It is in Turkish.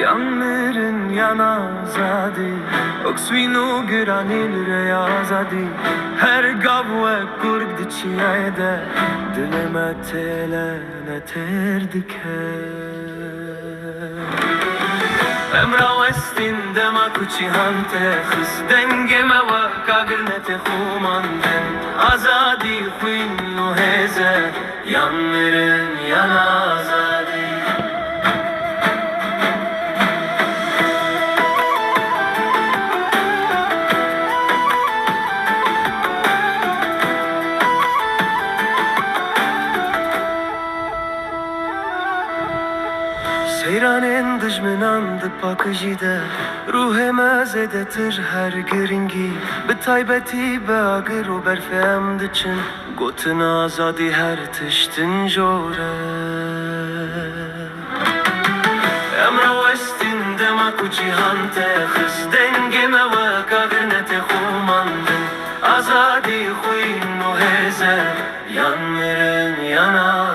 Yanların yanazadi Oksvinu giranil reyazadi Her gavve kurg diçiyede Dileme telene terdike Emra westin dema kuchi hante Khis dengeme ve kagirnete khumanden Azadi khuynu heze Yanların yanazadi Seyranen dışmınandı pakıcıda Ruheme zedetir her giringi Bi taybeti be agir u berfem diçin Gotin azadi her tiştin jore Emra westin dema ku cihan te Khis dengeme ve kagirnete khumandin Azadi khuynu heze Yanların yana